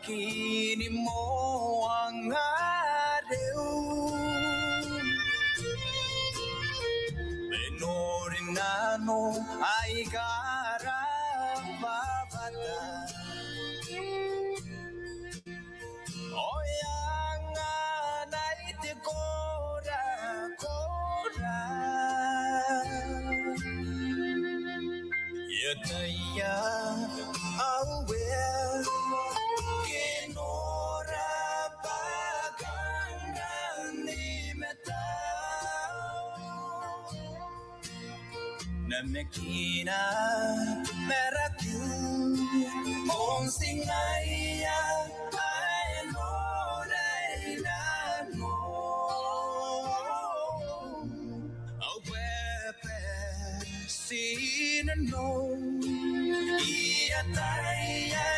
kini mo ang araw. Menorin nano ay karapata. Oyangan ay tikora. Yataya aware kenora bagangani metao namekina meraku monsingaya aenorainano awepe sinano Iataya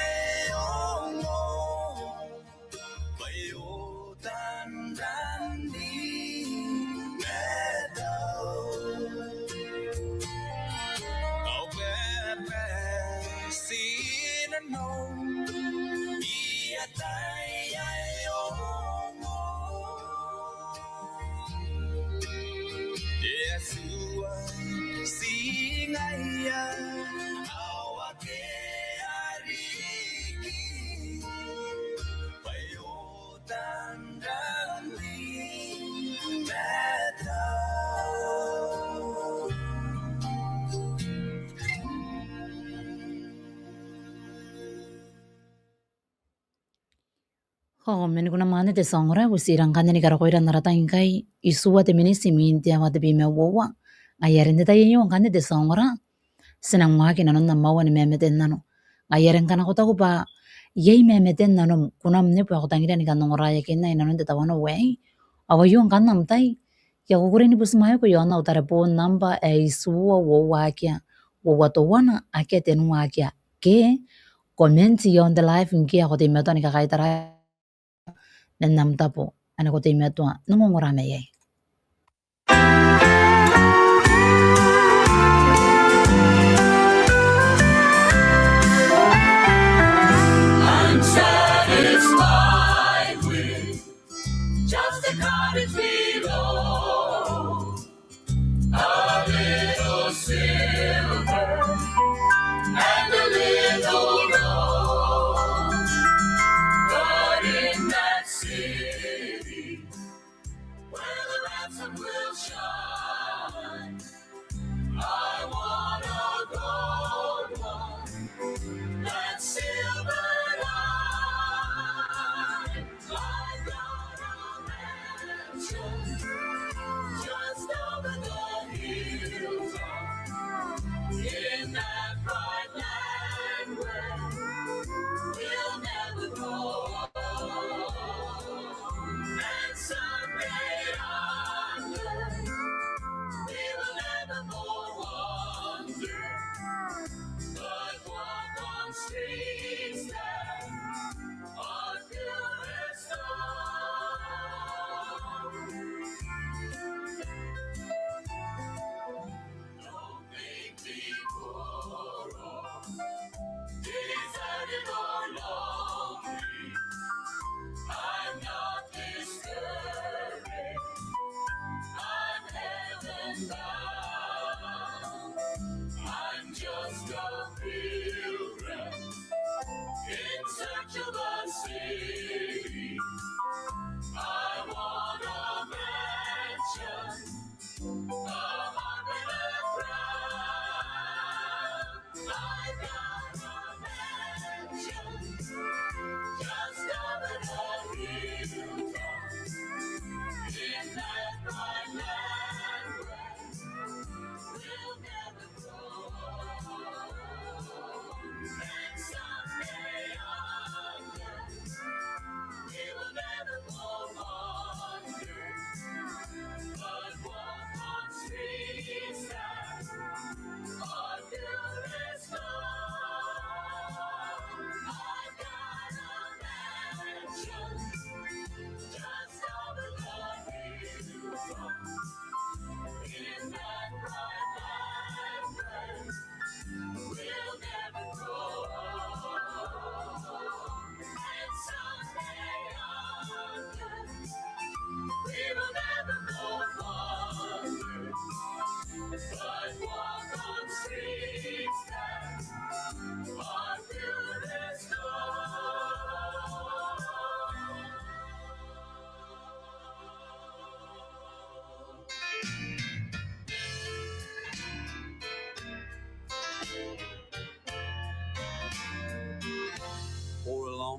ongo bayutan randi meadow oh bebe sinano Iataya ongo Yesua singaya Oh, meniguna mane te songora usirang kane ni karakoira naratain kai isua te minisi minti ama te bime wowa. Ayaren te tayo yung kane te songora. Sinang maki nanon na mawa ni memeten nano. Ayaren kana ko tago pa yay memeten nano kunam ne po ako tangira ni kanong raya kina nanon te tawano way. Awa yung kanam tay. Ya kukure ni pusmayo ko yon na utare po namba isua wowa kia. Wowa to wana ake tenua kia. Ke komenti yon the life nki ako te meto ni kakaitara. Dan nam tapo ana ko te meto nungongorame yay. I'm satisfied with just a cottage below, a little silver and a little gold. But in that city, well,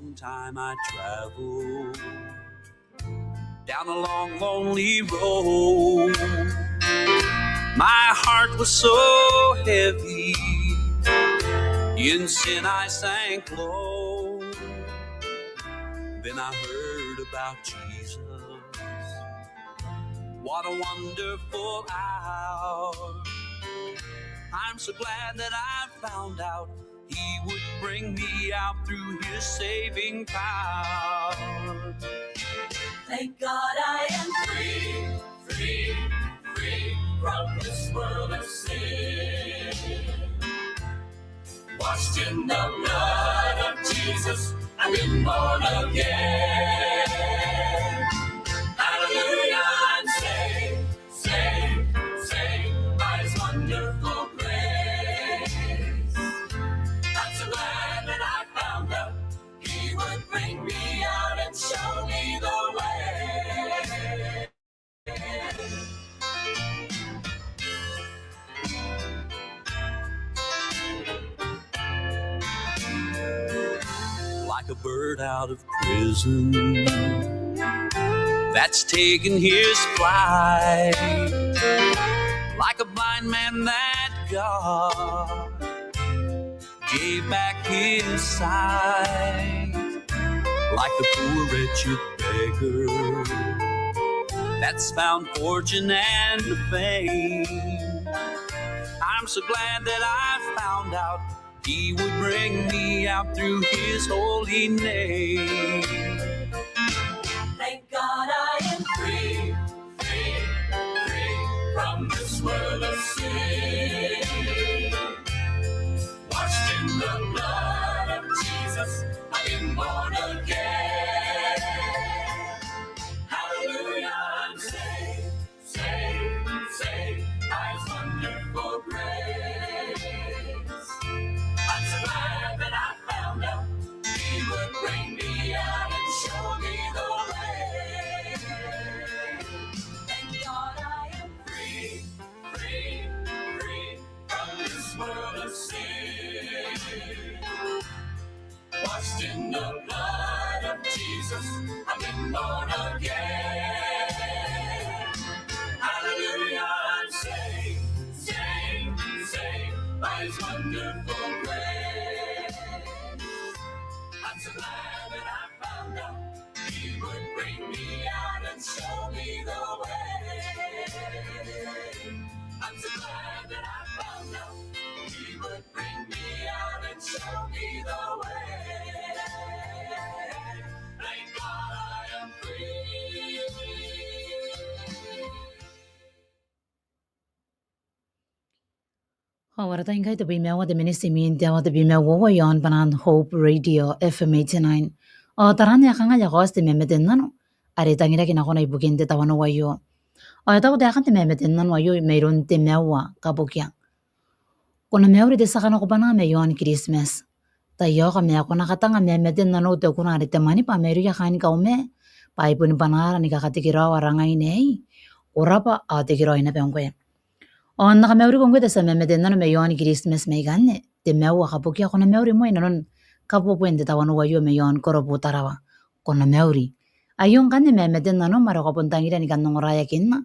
long time I traveled down a long, lonely road. My heart was so heavy, in sin I sank low. Then I heard about Jesus. What a wonderful hour. I'm so glad that I found out He would bring me out through His saving power. Thank God I am free, free, free from this world of sin. Washed in the blood of Jesus, I've been born again. Hallelujah, I'm saved, saved, saved by His wonderful grace. I'm so glad that I found out He would bring me out and show me the way. Like a bird out of prison that's taken his flight, like a blind man that God gave back his sight, like the poor wretched beggar that's found fortune and fame. I'm so glad that I found out He would bring me out through His holy name. Thank God I am free, free, free from this world of sin. Washed in the blood of Jesus, I've been born again. Hallelujah, I'm saved, saved, saved by His wonderful grace. I'm so glad that I found out He would bring me out and show me the way. Thank God I am free, free, free from this world of sin. Washed in the blood of Jesus, I've been born again. Hallelujah, I'm saved, saved, saved by His wonderful grace. I'm so glad that I found out He would bring me out and show me the way. I'm so glad that I found out He would bring me out and show me the way. Thank God I am free. Hawarata ingai to be me wa de minisi India wa de be me wo yon banan Hope Radio FM 89. O tarani akanga ya goste me meten nano. Are tangira kina kona ibukin de tawano wayo. O ta de akante me meten nano wayo meron te mewa kabukya. Kona meuri de sakana ko bana me yon Christmas. Ta yo ka me akona katanga me meten nano te kuna are te mani pa meru ya khani ka ume. Pa ipun panara ni ka katikira waranga ine. Orapa a te kiro ina pengwe. On naka meuri kongwe de sa me meten nano me yon Christmas me ganne. Te mewa kabukya kona meuri mo inanon kapupuente tawano wayo me yon korobu tarawa. Kona meuri. Ayong ganne me meten nano mara kapuntangira ni kanong raya kinna.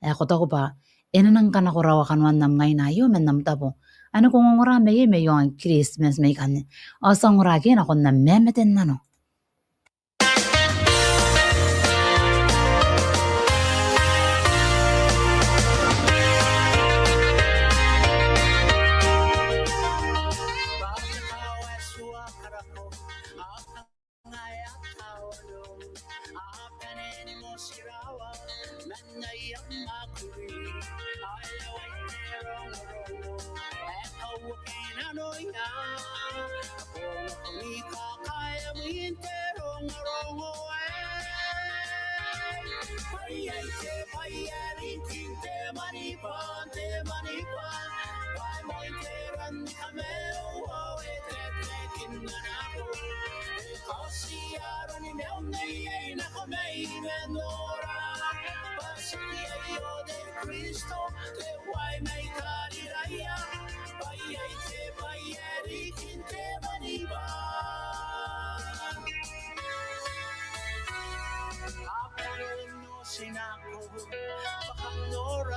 Kota ko pa, enanang kana ko rawa kanuan nam ngay na yo men nam tabo. Ano kung ngora me ye me yon Christmas me kanne. O sa ngora kin ako na me meten nano.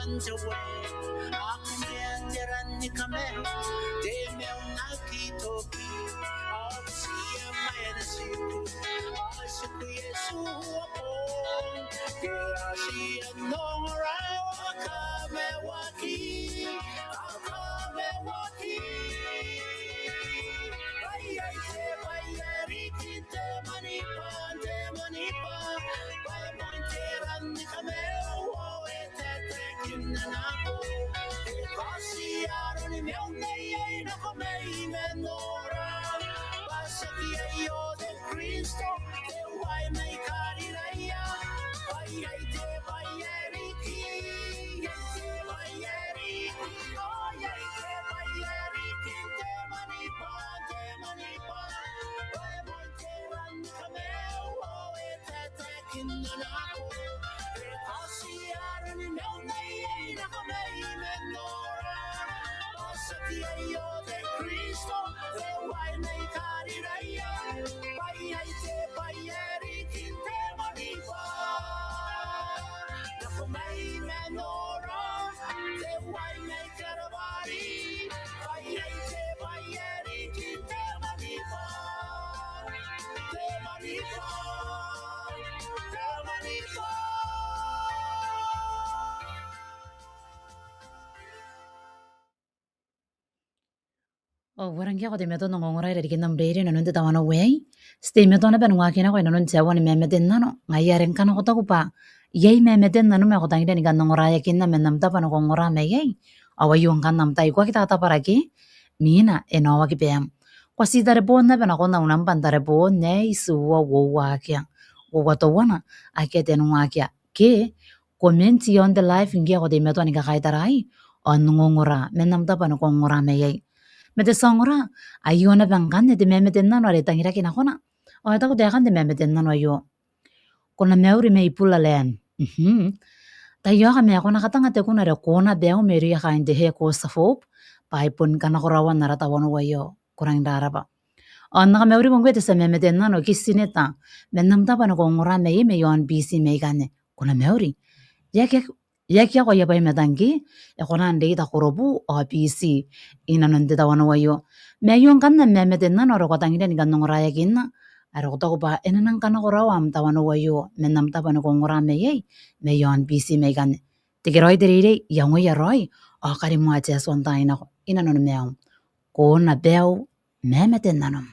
runs away. Akumenderan ni kame, de meu nakitoki. Siya maya siku, siku Yesu ako. Kaya siya nong rawa kame waki, kame waki. Bayari kinte manipa, baymonteran ni kame o etete kinanako. Kasi aron ni meu neyay na kame menora. Yo de Cristo, de guay me cariraya, vaya y te vayariki, te vayariki, oye y te vayariki, te manipa, vaya te rancame, oye te kinanako, te pasiaron y me unay na kame menora, pasakia yo de Cristo, de guay me cariraya. Waran kia ko te meto no ngongora ira dikin nambrere na nunte tawana wei. Ste meto na benwa kina ko na nunte awan memeten nano. Ngayaren kana ko takupa. Yei memeten nano me ko tangida ni kan ngora ya kinna menam tapa no ngora me yei. Awayong kan nam tai ko kita taparaki. Mina eno wa kipem. Kwa si tare bon na bena ko na unam pan tare bon ne isuwa wo wa kia. Wo wa to wana akete no wa kia. Ke komenti on the life ngia ko te meto ni ka kaitarai. On ngongora menam tapa no ngora me yei. Mete songora ayona bangkan de memeten nano are tangira kina kona. O ta ko de kan de memeten nano ayo. Kona meuri me ipula len. Ta yo ka me kona katanga te kuna re kona beo meri ya kain de he ko safop. Pai pun kana korawan narata wono wayo. Kurang daraba. O na ka meuri kongwe te se memeten nano kisineta. Menam tapa no kongora me me yon bisi me kane. Kona meuri. Yakia ko yapai metangi e kona ande ita korobu o PC ina nonde ta wana wayo me yon kan me meten na no ro tangi ni kan ngora yakin aro ko ba ena nang kana ko rawam ta wana wayo menam ta bana ko ngora me ye me yon PC me kan tigeroi derire yango ya roi o kari mo acha son ta ina no me ko na beo me meten na no.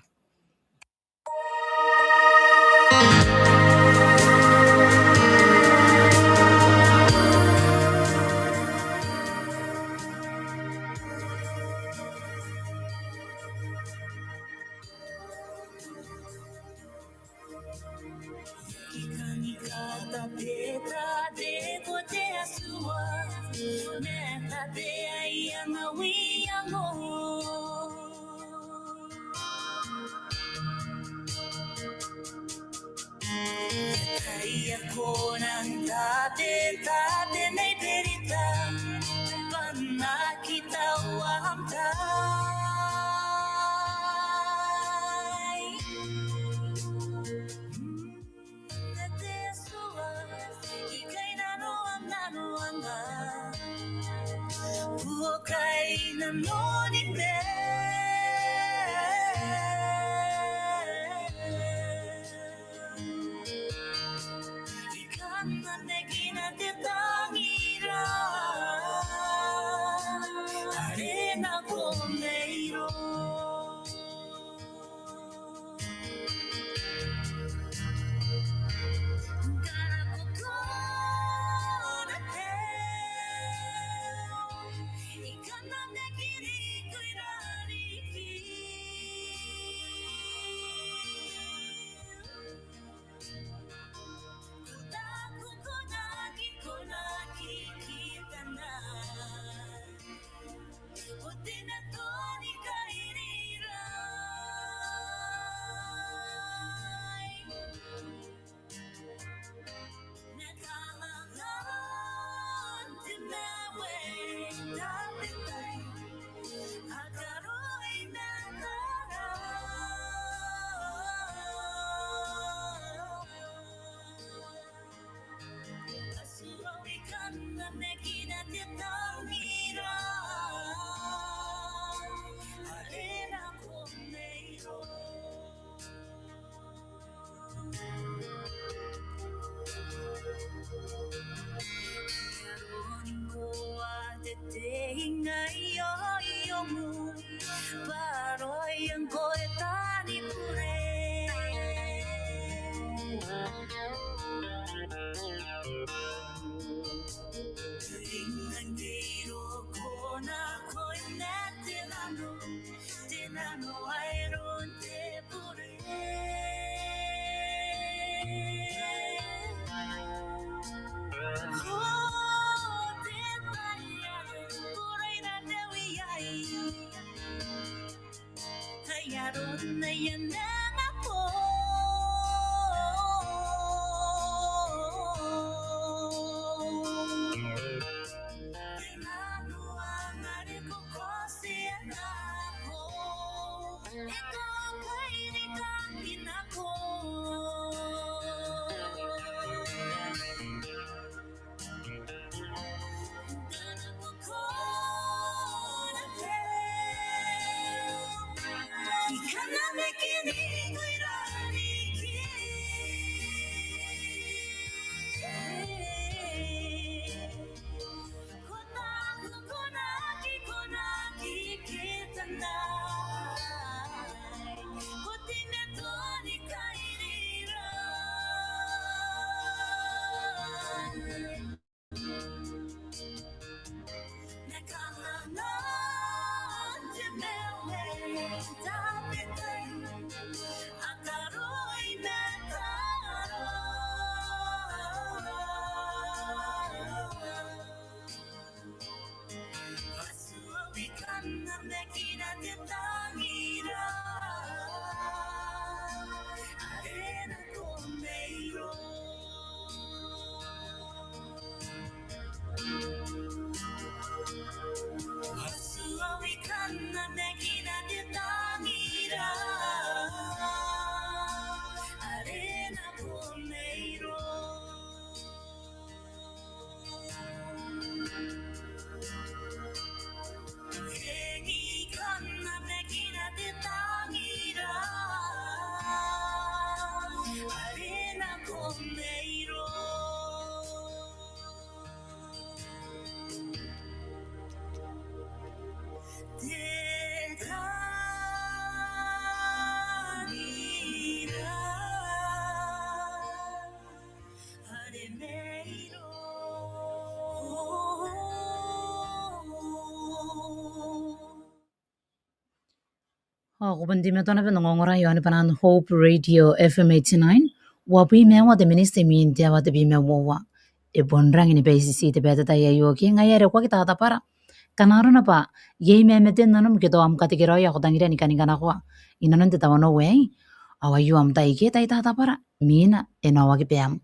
Kubundi metona pe ngongora yon panan Hope Radio FM 89 wapi me wa de minister mi india wa de bi me wa e bonrang ni be si te be ta ya yo ki ngayere kwa kita ta para kanaro na pa ye me meten nanum ke to am ka te ro ya ko dangira ni kaningana kwa inanon te tawano we awa yu am tai ke tai ta para mina e no wa ki pe am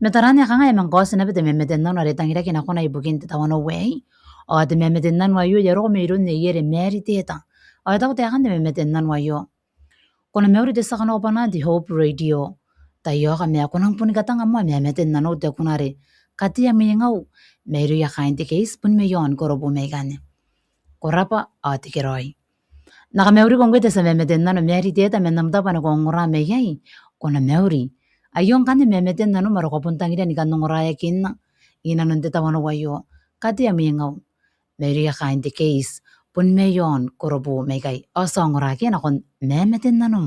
metarani kanga e man ko se na be de me meten nanu re dangira ki na ko na ibukin te tawano we o de me meten nanu ayu ye ro me irun ne yere meri te ta o ta ko te kan de me meten nanu ayo kono meuri de sakana opana di Hope Radio ta yo ka me akona puni katanga mo me meten nanu te kunare katia me ngau meru ya khainte case pun me yon korobu me gane korapa atikeroi naka meuri kongwe te me meten nanu meri te ta me namta pana kongora me yai kono meuri ayon kan me meten nanu maro ko puntangira ni kan ngora yakin ina non te tawano wayo katia me ngau meru ya khainte case pun me yon korobu me gai osongora ke na kon me meten nanu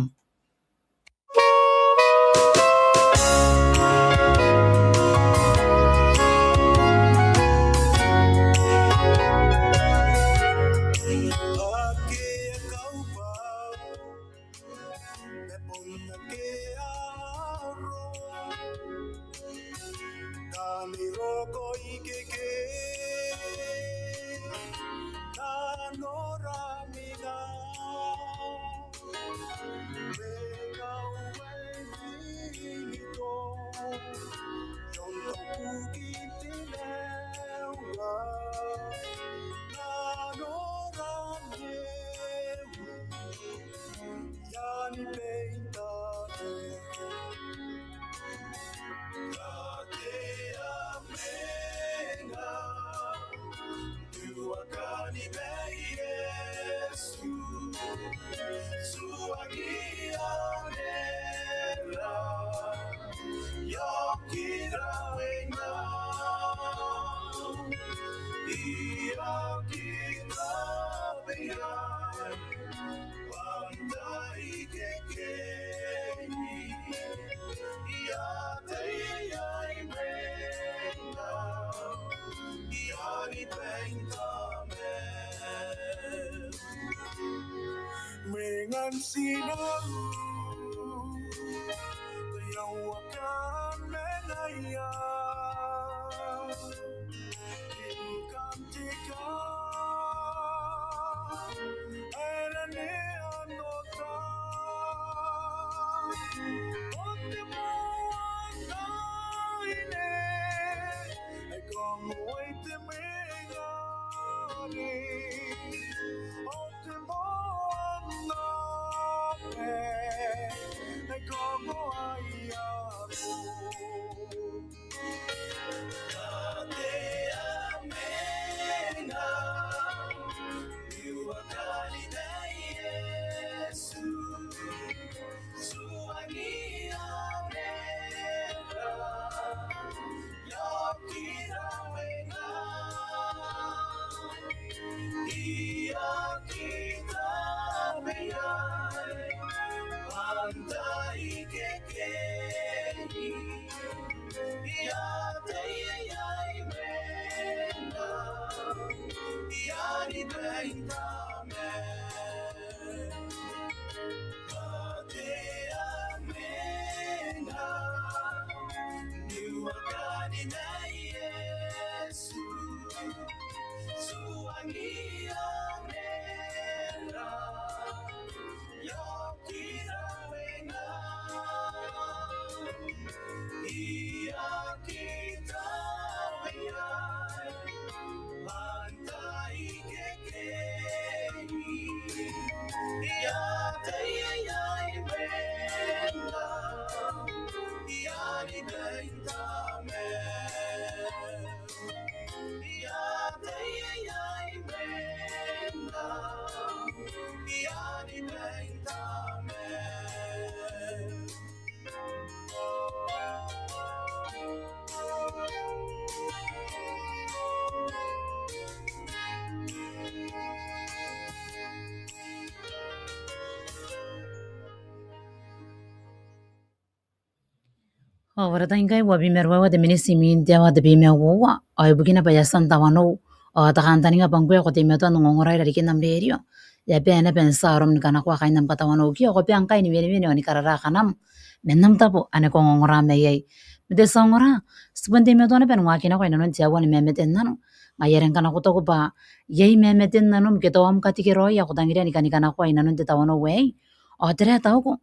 Ora taingai wa bimerwa wa de minisimi india wa de bime wa ay bugina pa yasan tawano o takanta ninga pangwe ko te meto no ngora ira dikinam rerio ya pe na pen sarom ni kana kwa kainam patawano ki ko pe an kai ni bene ni karara kanam menam tapo ane ko ngora me yai de songora subande meto na pen wa kina ko ina non tia wa ni memeten nano ngayeren kana ko to ko pa yai memeten nano ke to am katikero ya ko tangira ni kana ko ina non te tawano we o tere taw ko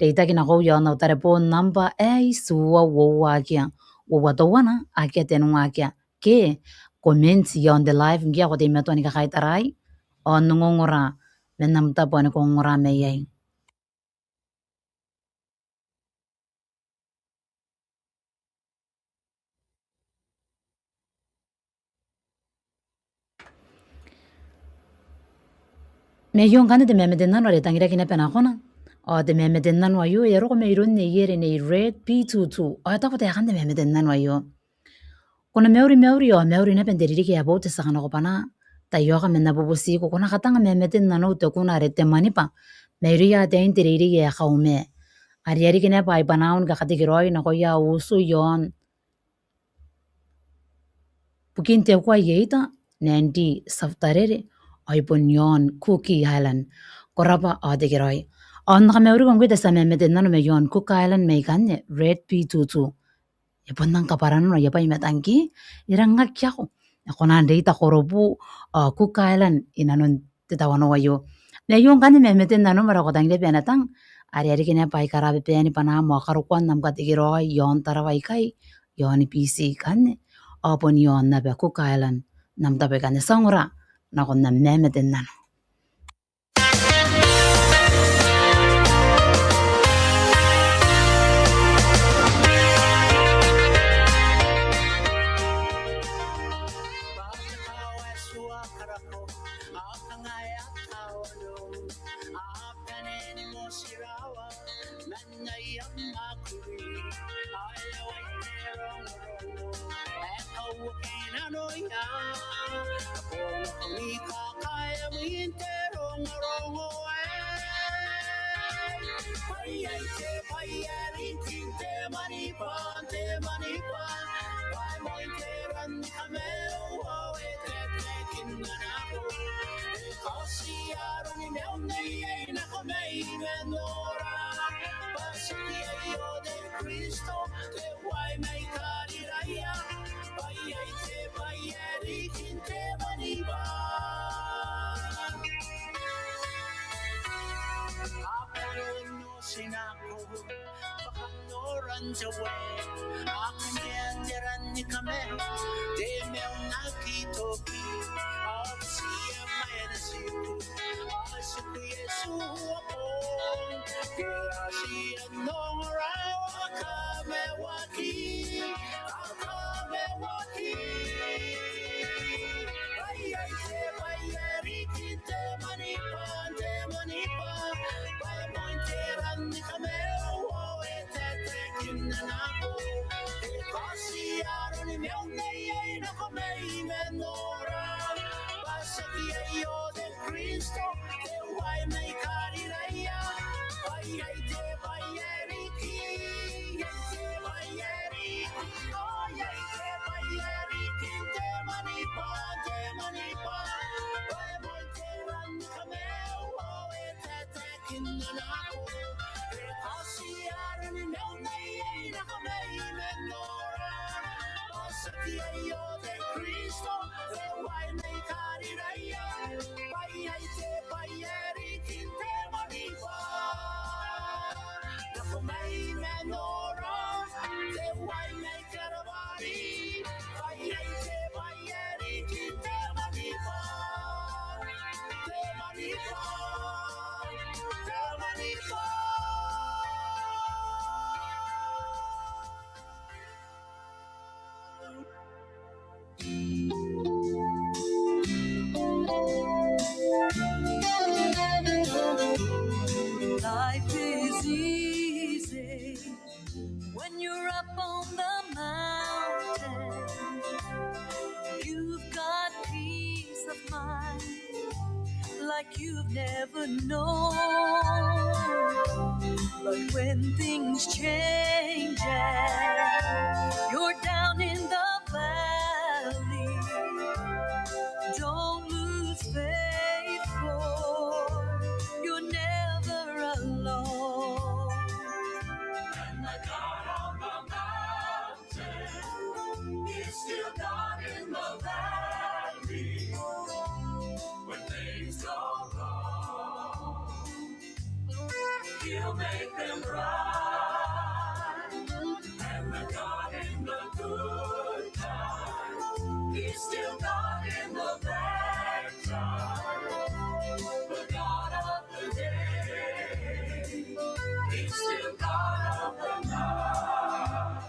Deita kina ko yo na tare po namba e suwa wo akia. Wo wato wana akia tenu akia. Ke komenti yo on the live ngia ko te meto ni ka tarai. O nungongora menam tapo ni ko ngora me yai. Me yon kane te meme den nano re tangira kina pena kona. O te meme den nano ayo e roko me irun ne yere ne red P22. O ta ko te kande meme den nano ayo. Kona meuri o meuri na penderiri ke abo te sakana ko pana. Ta yo ka mena bobosi ko kona katanga meme den nano te kuna re te manipa. Meuri ya te interiri ke kaume. Ari kina pa ipanaun ka katikiroi na ko ya usu yon. Pukin te kwa yeita nanti saftarere aipon yon Cookie Island. Korapa atikiroi. On ka meuri kong kwita sa meme den nano me yon Cook Island me kanye red P22. Ipon nang kaparan no yapa imetangi irang ngakya ko. Ako na data korobu Cook Island inanon titawano wayo. Na yung kani memeten nano marakotang de penatang ari kina pai karabe peni pana mo karukwan nam katigiro yon tarawai kai yon PC kan opon yon na be Cook Island nam tabe kan sangura na kon nam memeten nano. Life is easy when you're up on the mountain. You've got peace of mind like you've never known. But when things change He'll make them right. And the God in the good time, He's still God in the bad time. The God of the day, He's still God of the night.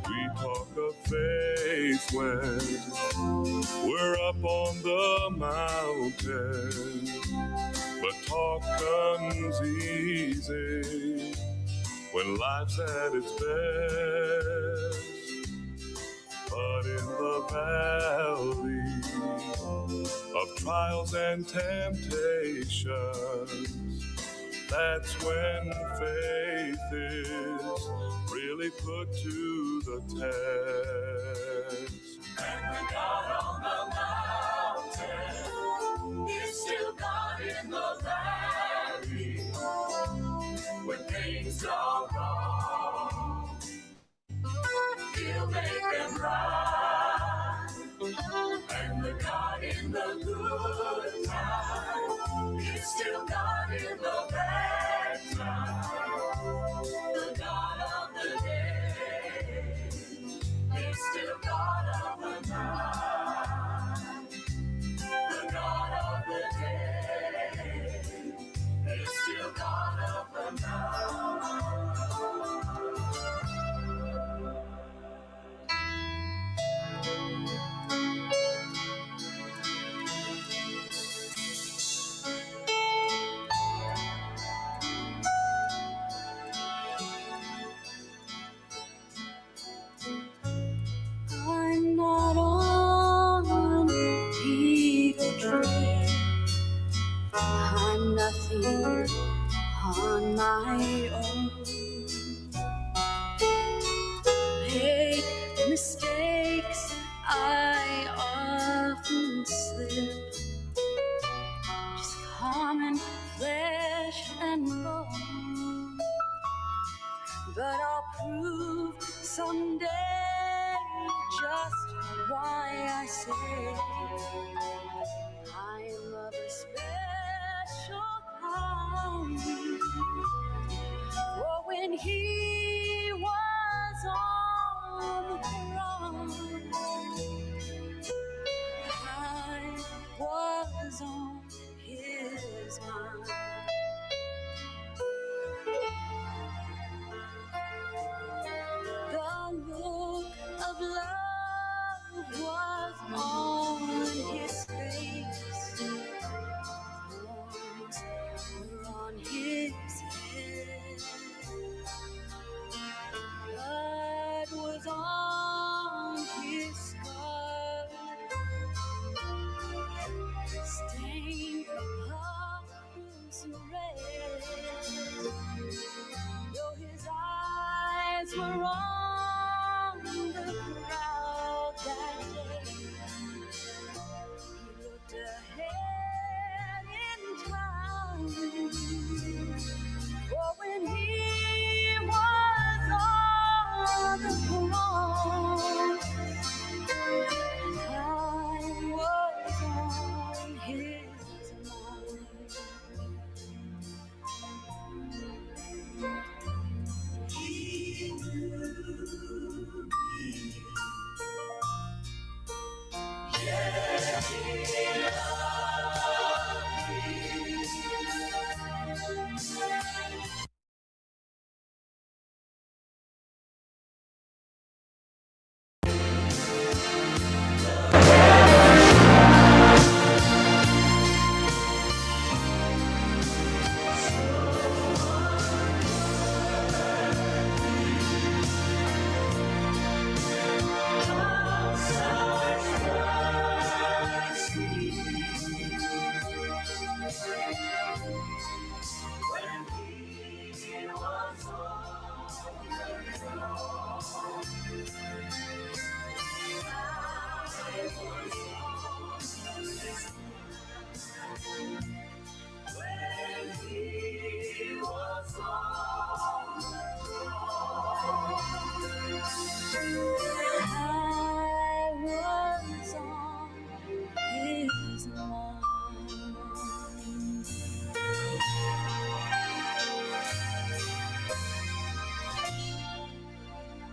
We talk of faith when we're up on the mountain, but talk comes easy when life's at its best. But in the valley of trials and temptations, that's when faith is really put to the test. And the God on the mountain is still God in the valley. When things go wrong, He'll make them right. And the God in the good time, He's still God in the bad time. The God of the day, He's still God of the night. The God of the day, He's still God of the night. I'm not on an eagle tree. I'm nothing on my own. Make mistakes, I often slip. Just common flesh and bone. But I'll prove someday just why I say I'm of a special kind. For when He was on the throne, I was on His mind. The look of love was on His face. Horns were on His head. Blood was on His scarlet, stained her crimson red. Though His eyes were on